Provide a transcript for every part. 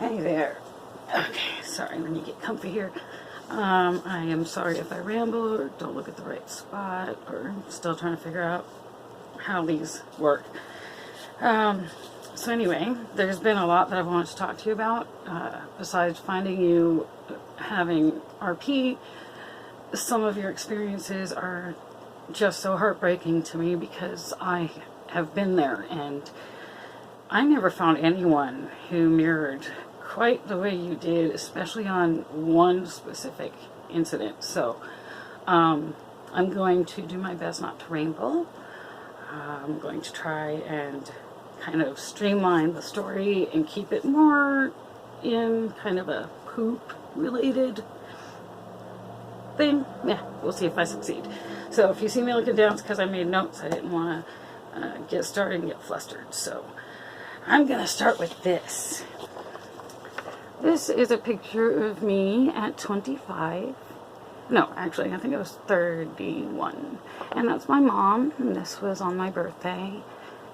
Hey there. Okay, sorry, let me get comfy here. I am sorry if I ramble or don't look at the right spot or still trying to figure out how these work. So anyway, there's been a lot that I've wanted to talk to you about. Besides finding you having RP, some of your experiences are just so heartbreaking to me because I have been there, and I never found anyone who mirrored quite the way you did, especially on one specific incident. So I'm going to do my best not to ramble. I'm going to try and kind of streamline the story and keep it more in kind of a poop related thing. Yeah, we'll see if I succeed. So if you see me looking down, it's because I made notes. I didn't want to get started and get flustered. So I'm going to start with this. This is a picture of me at 25. No, actually, I think it was 31. And that's my mom, and this was on my birthday,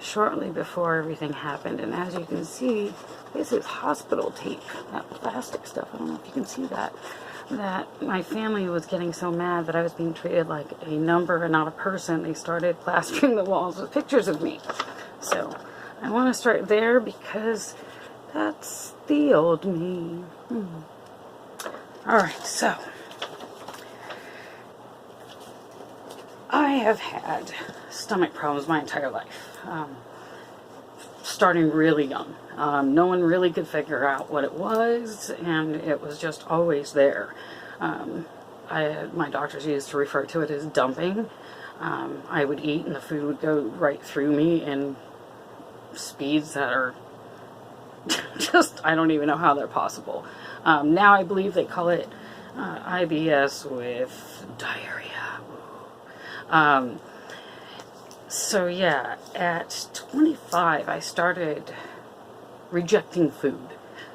shortly before everything happened. And as you can see, this is hospital tape, that plastic stuff. I don't know if you can see that. That my family was getting so mad that I was being treated like a number and not a person. They started plastering the walls with pictures of me. So I want to start there because that's the old me. Alright, so I have had stomach problems my entire life, starting really young. No one really could figure out what it was, and it was just always there. My doctors used to refer to it as dumping. I would eat and the food would go right through me in speeds that are just, I don't even know how they're possible. Now I believe they call it IBS with diarrhea. So yeah, at 25 I started rejecting food,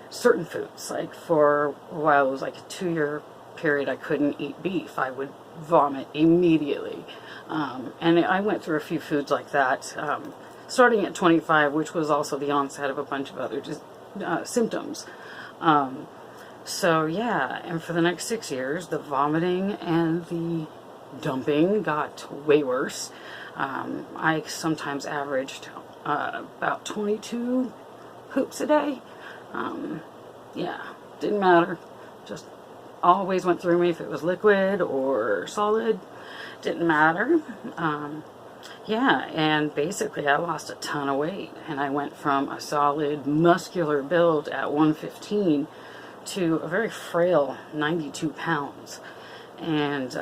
certain foods. Like for a while, it was like a 2-year period I couldn't eat beef. I would vomit immediately. And I went through a few foods like that, starting at 25, which was also the onset of a bunch of other symptoms. So yeah, and for the next 6 years, the vomiting and the dumping got way worse. I sometimes averaged about 22 poops a day. Yeah, didn't matter. Just always went through me if it was liquid or solid. Didn't matter. Yeah, and basically I lost a ton of weight, and I went from a solid muscular build at 115 to a very frail 92 pounds. And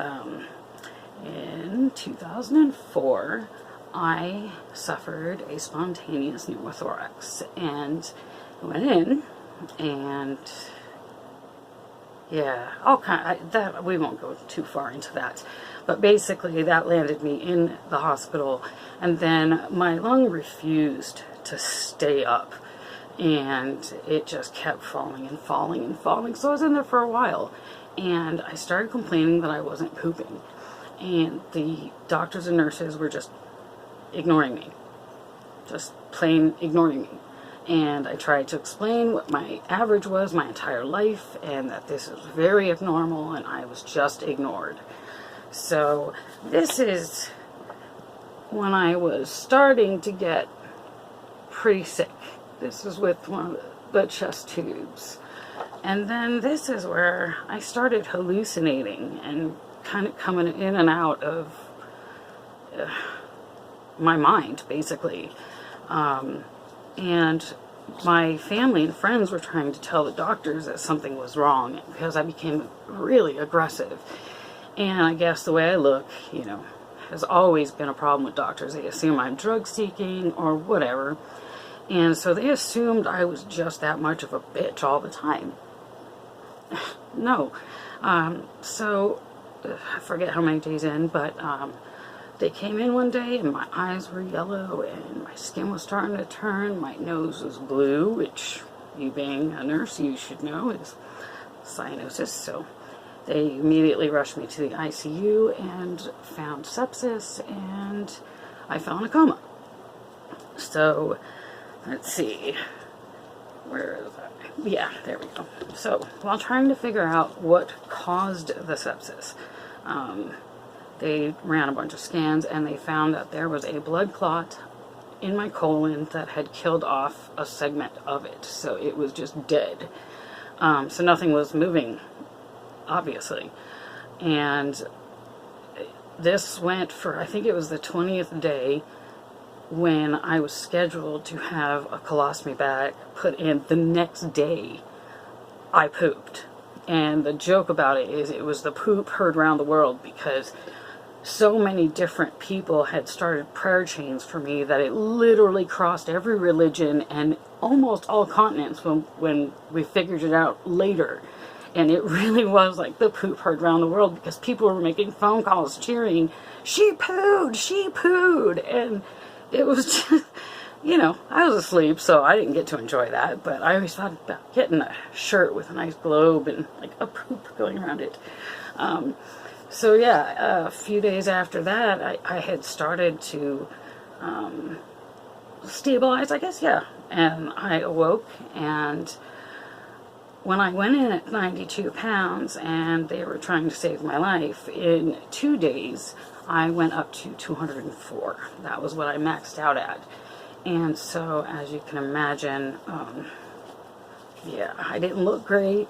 in 2004, I suffered a spontaneous pneumothorax and went in, and yeah, that we won't go too far into that. But basically, that landed me in the hospital, and then my lung refused to stay up, and it just kept falling and falling and falling. So I was in there for a while, and I started complaining that I wasn't pooping, and the doctors and nurses were just ignoring me, just plain ignoring me. And I tried to explain what my average was my entire life, and that this is very abnormal, and I was just ignored. So this is when I was starting to get pretty sick. This is with one of the chest tubes. And then this is where I started hallucinating and kind of coming in and out of my mind, basically. And my family and friends were trying to tell the doctors that something was wrong because I became really aggressive. And I guess the way I look, has always been a problem with doctors. They assume I'm drug seeking or whatever. And so they assumed I was just that much of a bitch all the time. No. So I forget how many days in, but they came in one day and my eyes were yellow and my skin was starting to turn. My nose was blue, which, you being a nurse, you should know is cyanosis. So they immediately rushed me to the ICU and found sepsis, and I fell in a coma. So let's see, where is that? yeah, there we go. So while trying to figure out what caused the sepsis, they ran a bunch of scans and they found that there was a blood clot in my colon that had killed off a segment of it. So it was just dead. So nothing was moving, obviously. And this went for, I think it was the 20th day, when I was scheduled to have a colostomy bag put in. The next day, I pooped. And the joke about it is it was the poop heard around the world, because so many different people had started prayer chains for me that it literally crossed every religion and almost all continents when we figured it out later. And it really was like the poop heard around the world, because people were making phone calls cheering, "She pooed! She pooed!" And it was just, you know, I was asleep, so I didn't get to enjoy that. But I always thought about getting a shirt with a nice globe and like a poop going around it. So yeah, a few days after that, I had started to stabilize, I guess, yeah. And I awoke, and when I went in at 92 pounds and they were trying to save my life, in 2 days, I went up to 204. That was what I maxed out at. And so, as you can imagine, yeah, I didn't look great,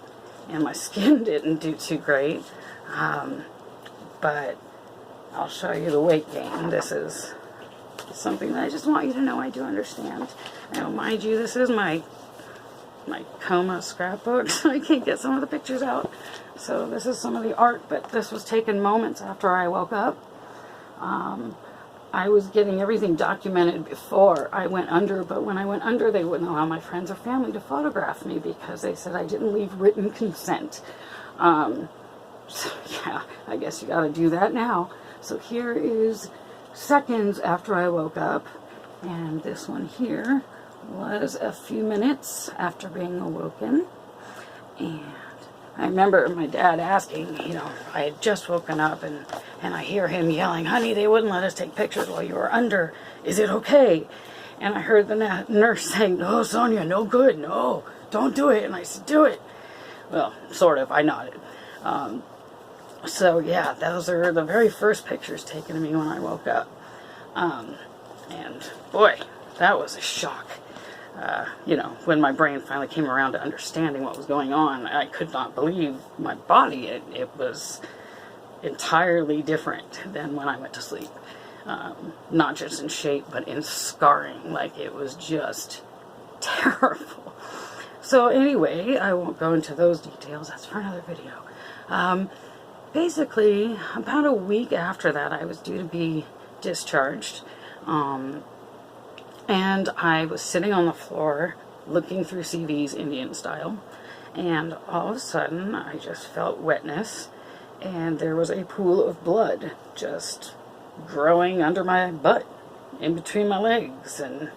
and my skin didn't do too great. But I'll show you the weight gain. This is something that I just want you to know I do understand. Now, mind you, this is my Coma scrapbook, so I can't get some of the pictures out. So this is some of the art, but this was taken moments after I woke up. I was getting everything documented before I went under, but when I went under, they wouldn't allow my friends or family to photograph me because they said I didn't leave written consent. So yeah, I guess you gotta do that now. So here is seconds after I woke up, and this one here was a few minutes after being awoken. And I remember my dad asking, you know, I had just woken up, and I hear him yelling, "Honey, they wouldn't let us take pictures while you were under. Is it okay?" And I heard the nurse saying, "No, Sonia, no good. No, don't do it." And I said, "Do it." Well, sort of. I nodded. So yeah, those are the very first pictures taken of me when I woke up. And boy, that was a shock. You know, when my brain finally came around to understanding what was going on, I could not believe my body. It was entirely different than when I went to sleep. Not just in shape, but in scarring. Like, it was just terrible. So anyway, I won't go into those details. That's for another video. Basically, about a week after that, I was due to be discharged. And I was sitting on the floor looking through CVs Indian style, and all of a sudden I just felt wetness, and there was a pool of blood just growing under my butt, in between my legs, and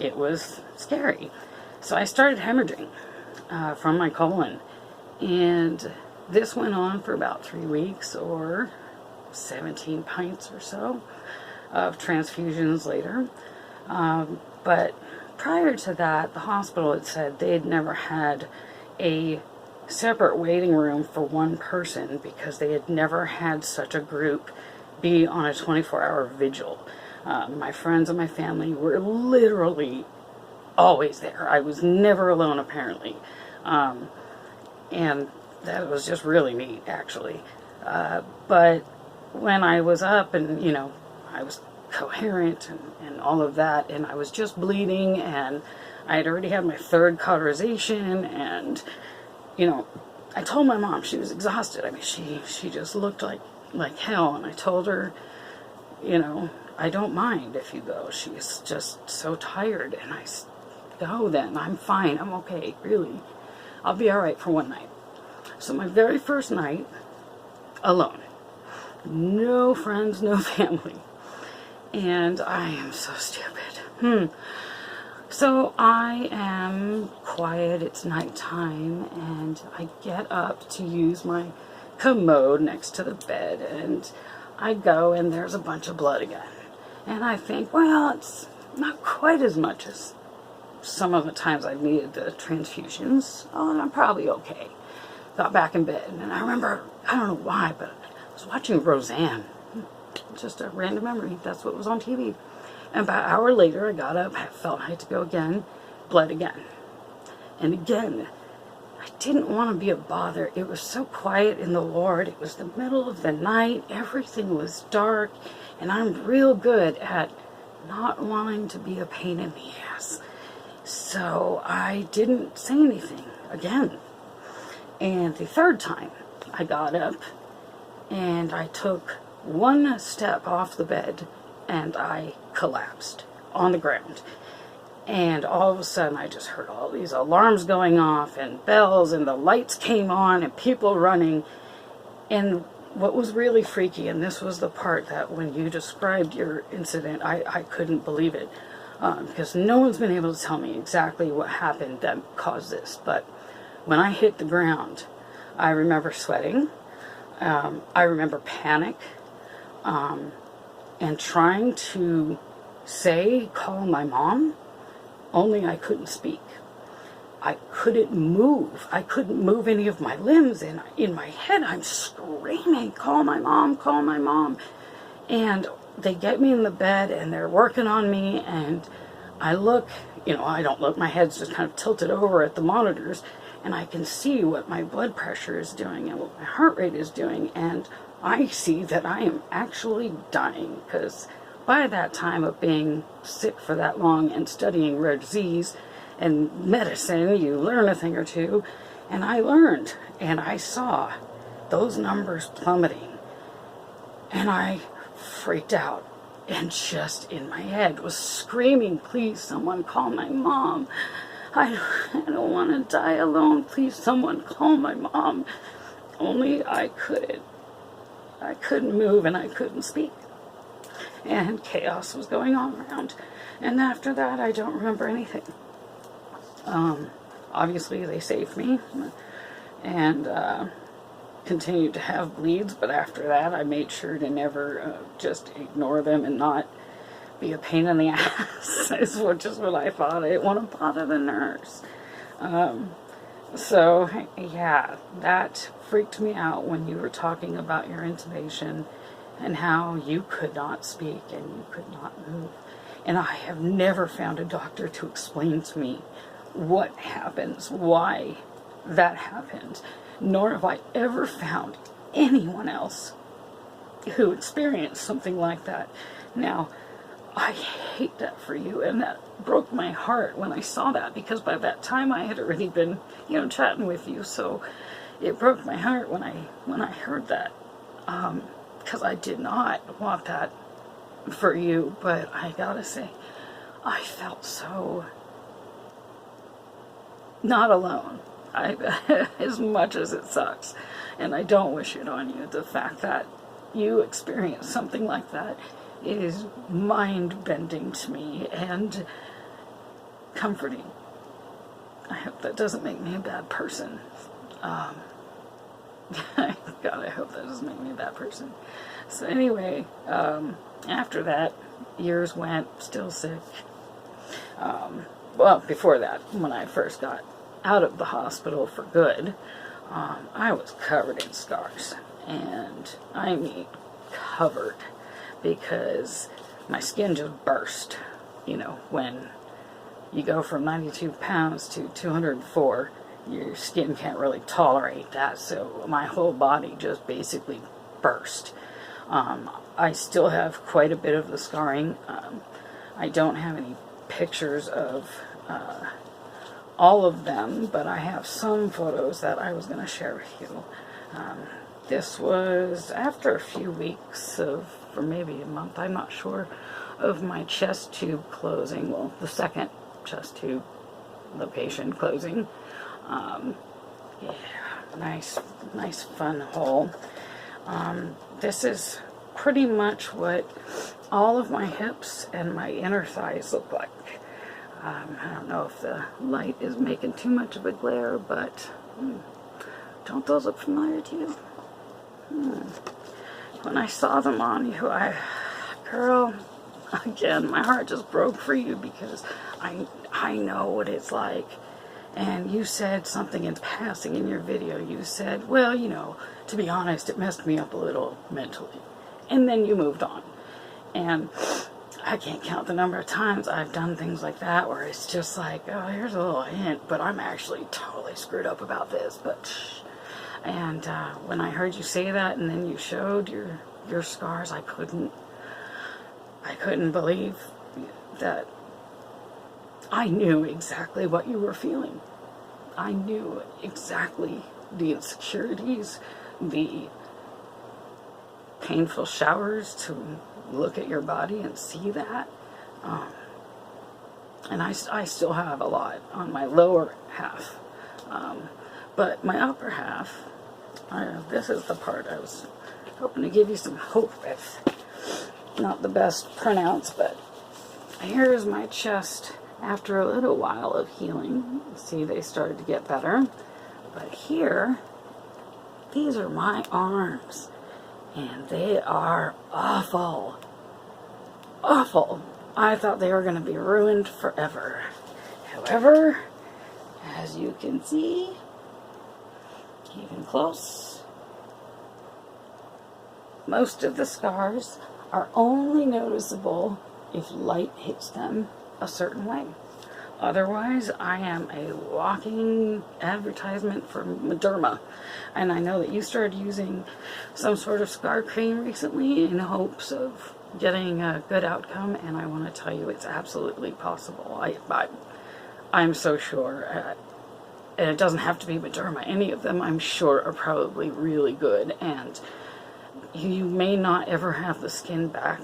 it was scary. So I started hemorrhaging from my colon, and this went on for about 3 weeks, or 17 pints or so of transfusions later. But prior to that, the hospital had said they'd never had a separate waiting room for one person because they had never had such a group be on a 24-hour vigil. My friends and my family were literally always there. I was never alone, apparently. And that was just really neat, actually. But when I was up and, you know, I was coherent and all of that, and I was just bleeding, and I had already had my 3rd cauterization, and, you know, I told my mom she was exhausted. I mean, she just looked like hell, and I told her, you know, I don't mind if you go. She's just so tired, and I said, go then. I'm fine. I'm okay, really. I'll be all right for one night. So my very first night, alone. No friends, no family. And I am so stupid. So I am quiet, it's nighttime, and I get up to use my commode next to the bed, and I go, and there's a bunch of blood again. And I think, well, it's not quite as much as some of the times I needed the transfusions. Oh, and I'm probably okay. Got back in bed, and I remember, I don't know why, but I was watching Roseanne. Just a random memory. That's what was on TV. And about an hour later, I got up, I felt I had to go again, bled again. And again, I didn't want to be a bother. It was so quiet in the ward. It was the middle of the night. Everything was dark. And I'm real good at not wanting to be a pain in the ass. So I didn't say anything again. And the third time, I got up and I took one step off the bed and I collapsed on the ground. And all of a sudden, I just heard all these alarms going off and bells, and the lights came on and people running. And what was really freaky, and this was the part that when you described your incident, I couldn't believe it. Because no one's been able to tell me exactly what happened that caused this. But when I hit the ground, I remember sweating. I remember panic. And trying to call my mom. Only I couldn't speak. I couldn't move. I couldn't move any of my limbs. And in my head, I'm screaming, call my mom, call my mom. And they get me in the bed and they're working on me. And I look, I don't look. My head's just kind of tilted over at the monitors. And I can see what my blood pressure is doing and what my heart rate is doing. And I see that I am actually dying, because by that time of being sick for that long and studying rare disease and medicine, you learn a thing or two. And I learned, and I saw those numbers plummeting. And I freaked out, and just in my head was screaming, please, someone call my mom. I don't want to die alone. Please, someone call my mom. Only I couldn't. I couldn't move and I couldn't speak. And chaos was going on around. And after that, I don't remember anything. Obviously, they saved me and continued to have bleeds. But after that, I made sure to never just ignore them and not be a pain in the ass, is just what I thought. I didn't want to bother the nurse. So, yeah, that freaked me out when you were talking about your intubation and how you could not speak and you could not move. And I have never found a doctor to explain to me what happens, why that happened, nor have I ever found anyone else who experienced something like that. Now, I hate that for you, and that broke my heart when I saw that, because by that time I had already been, chatting with you, so it broke my heart when I heard that, because I did not want that for you. But I gotta say, I felt so not alone, as much as it sucks, and I don't wish it on you. The fact that you experienced something like that is mind-bending to me and comforting. I hope that doesn't make me a bad person. God, I hope that doesn't make me a bad person. So anyway, after that, years went, still sick. Well, before that, when I first got out of the hospital for good, I was covered in scars. And I mean, covered. Because my skin just burst. When you go from 92 pounds to 204, your skin can't really tolerate that, so my whole body just basically burst. I still have quite a bit of the scarring. I don't have any pictures of all of them, but I have some photos that I was going to share with you. This was after a few weeks or maybe a month, I'm not sure, of my chest tube closing. Well, the second chest tube, the patient closing. Yeah, nice fun hole. This is pretty much what all of my hips and my inner thighs look like. I don't know if the light is making too much of a glare, but don't those look familiar to you? When I saw them on you, girl, again, my heart just broke for you, because I know what it's like. And you said something in passing in your video. You said, well, you know, to be honest, it messed me up a little mentally. And then you moved on. And I can't count the number of times I've done things like that where it's just like, oh, here's a little hint, but I'm actually totally screwed up about this. But and when I heard you say that, and then you showed your scars, I couldn't believe that. I knew exactly what you were feeling. I knew exactly the insecurities, the painful showers to look at your body and see that. And I still have a lot on my lower half. But my upper half, this is the part I was hoping to give you some hope with. Not the best pronouns, but here's my chest after a little while of healing. See, they started to get better. But here, these are my arms. And they are awful. Awful. I thought they were going to be ruined forever. However, as you can see, even close, most of the scars are only noticeable if light hits them a certain way. Otherwise, I am a walking advertisement for Mederma. And I know that you started using some sort of scar cream recently in hopes of getting a good outcome, and I want to tell you it's absolutely possible. I'm so sure. And it doesn't have to be Mederma. Any of them, I'm sure, are probably really good. And you may not ever have the skin back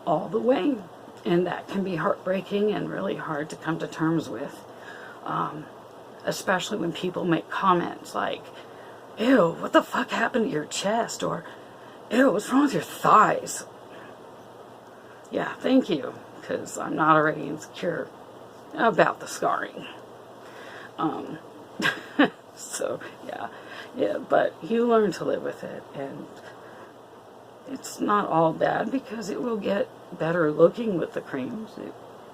all the way. And that can be heartbreaking and really hard to come to terms with. Especially when people make comments like, ew, what the fuck happened to your chest? Or, ew, what's wrong with your thighs? Yeah, thank you. Because I'm not already insecure about the scarring. So, yeah, but you learn to live with it. And it's not all bad because it will get better looking with the creams.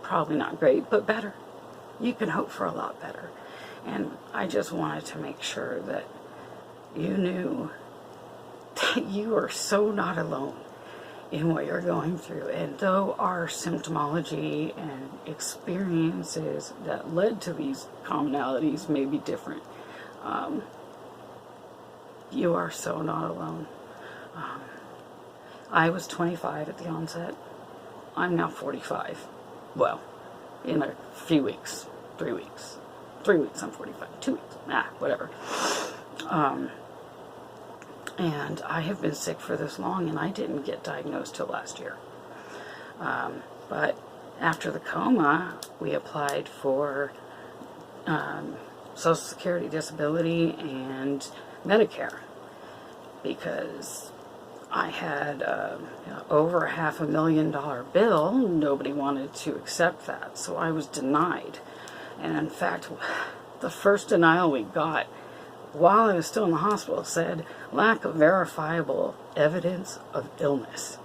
Probably not great, but better. You can hope for a lot better. And I just wanted to make sure that you knew that you are so not alone in what you're going through. And though our symptomology and experiences that led to these commonalities may be different, you are so not alone. I was 25 at the onset. I'm now 45. Well, in a few weeks. 3 weeks. 3 weeks, I'm 45. 2 weeks. Whatever. And I have been sick for this long, and I didn't get diagnosed till last year. But after the coma, we applied for Social Security disability and Medicare because I had over $500,000 bill. Nobody wanted to accept that, so I was denied. And in fact, the first denial we got while I was still in the hospital said, lack of verifiable evidence of illness.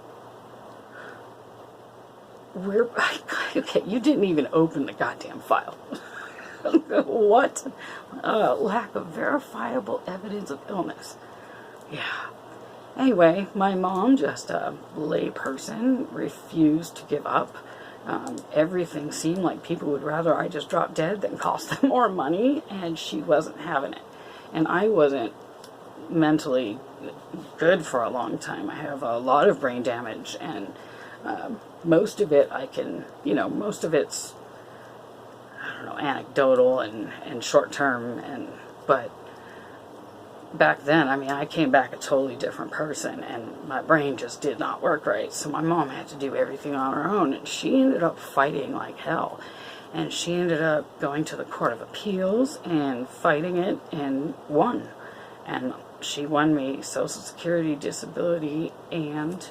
Okay, you didn't even open the goddamn file. What? Lack of verifiable evidence of illness. Yeah. Anyway, my mom, just a lay person, refused to give up. Everything seemed like people would rather I just drop dead than cost them more money, and she wasn't having it. And I wasn't mentally good for a long time. I have a lot of brain damage, and most of it most of it's, I don't know, anecdotal and short-term, but back then, I came back a totally different person, and my brain just did not work right. So my mom had to do everything on her own, and she ended up fighting like hell. And she ended up going to the Court of Appeals and fighting it and won. And she won me Social Security disability and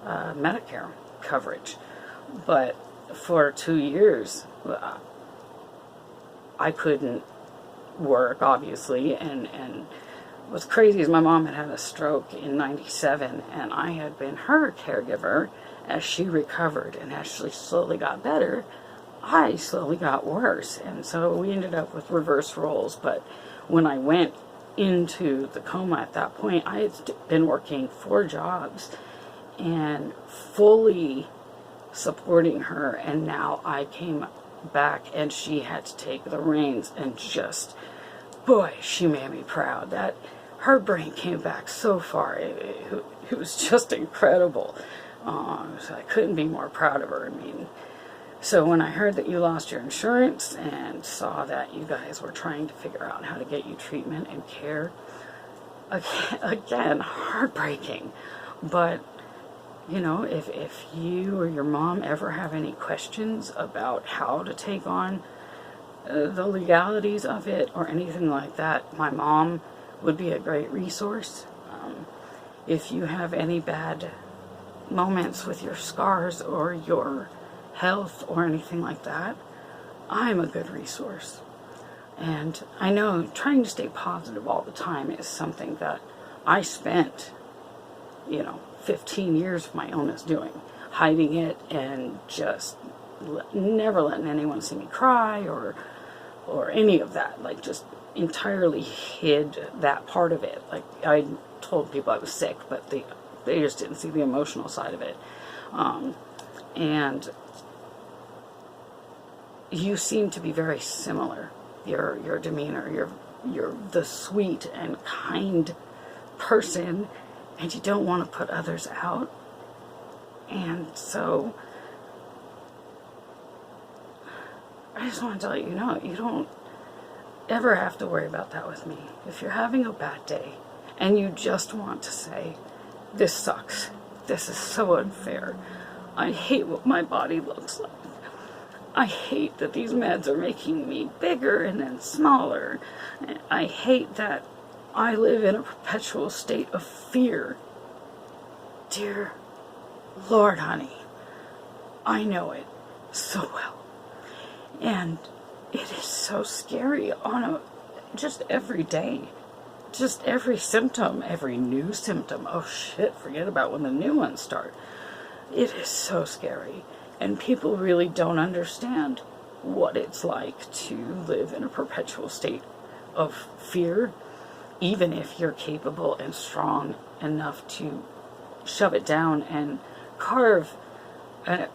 Medicare coverage. But for 2 years, I couldn't work, obviously, and what's crazy is my mom had a stroke in '97, and I had been her caregiver as she recovered, and as she slowly got better, I slowly got worse. And so we ended up with reverse roles. But when I went into the coma at that point, I had been working 4 jobs and fully supporting her. And now I came back and she had to take the reins, and just, boy, she made me proud. That her brain came back so far. It was just incredible. So I couldn't be more proud of her. I mean, so when I heard that you lost your insurance and saw that you guys were trying to figure out how to get you treatment and care, again, heartbreaking. But, you know, if you or your mom ever have any questions about how to take on the legalities of it or anything like that, my mom would be a great resource. If you have any bad moments with your scars or your health or anything like that, I'm a good resource. And I know trying to stay positive all the time is something that I spent, 15 years of my illness doing, hiding it and just never letting anyone see me cry or any of that. Like, just entirely hid that part of it. Like, I told people I was sick, but they just didn't see the emotional side of it. And you seem to be very similar. Your demeanor, you're the sweet and kind person, and you don't want to put others out. And so I just want to let you know, you don't ever have to worry about that with me. If you're having a bad day and you just want to say, this sucks, this is so unfair, I hate what my body looks like, I hate that these meds are making me bigger and then smaller, I hate that I live in a perpetual state of fear. Dear Lord, honey, I know it so well. And it is so scary on just every day. Just every symptom, every new symptom. Oh shit, forget about when the new ones start. It is so scary. And people really don't understand what it's like to live in a perpetual state of fear, even if you're capable and strong enough to shove it down and carve an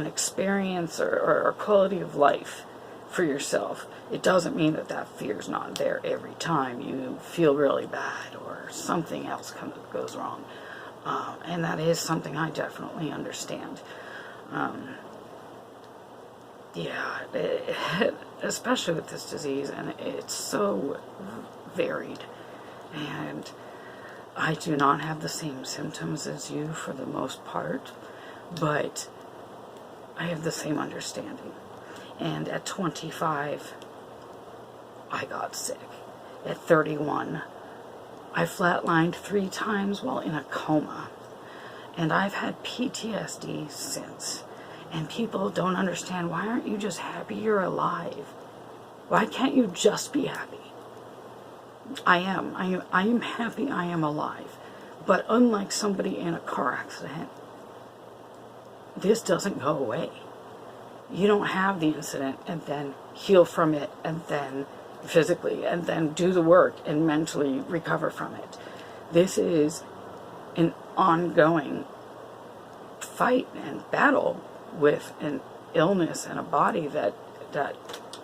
experience or quality of life for yourself. It doesn't mean that fear's not there every time you feel really bad or something else goes wrong. And that is something I definitely understand. Especially with this disease, and it's so varied. And I do not have the same symptoms as you for the most part, but I have the same understanding. And at 25, I got sick. At 31, I flatlined 3 times while in a coma. And I've had PTSD since. And people don't understand, why aren't you just happy you're alive? Why can't you just be happy? I am happy I am alive. But unlike somebody in a car accident, this doesn't go away. You don't have the incident and then heal from it and then physically and then do the work and mentally recover from it. This is an ongoing fight and battle with an illness and a body that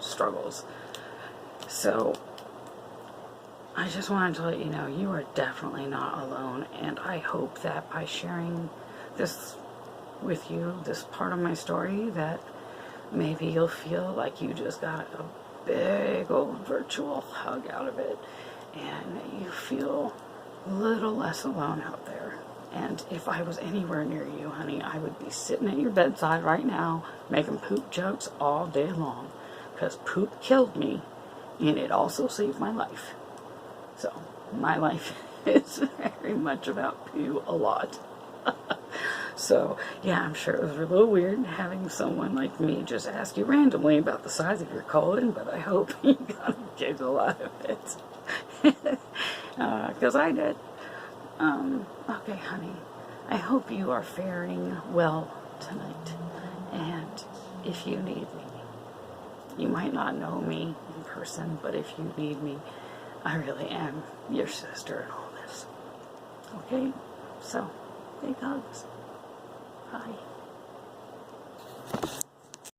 struggles. So I just wanted to let you know, you are definitely not alone, and I hope that by sharing this with you, this part of my story, that maybe you'll feel like you just got a big old virtual hug out of it, and you feel a little less alone out there. And if I was anywhere near you, honey, I would be sitting at your bedside right now making poop jokes all day long, because poop killed me, and it also saved my life. So my life is very much about poo a lot. So, yeah, I'm sure it was a little weird having someone like me just ask you randomly about the size of your colon, but I hope you got a giggle out of it. Because I did. Okay, honey, I hope you are faring well tonight, and if you need me. You might not know me in person, but if you need me, I really am your sister in all this. Okay? So, big hugs. Bye.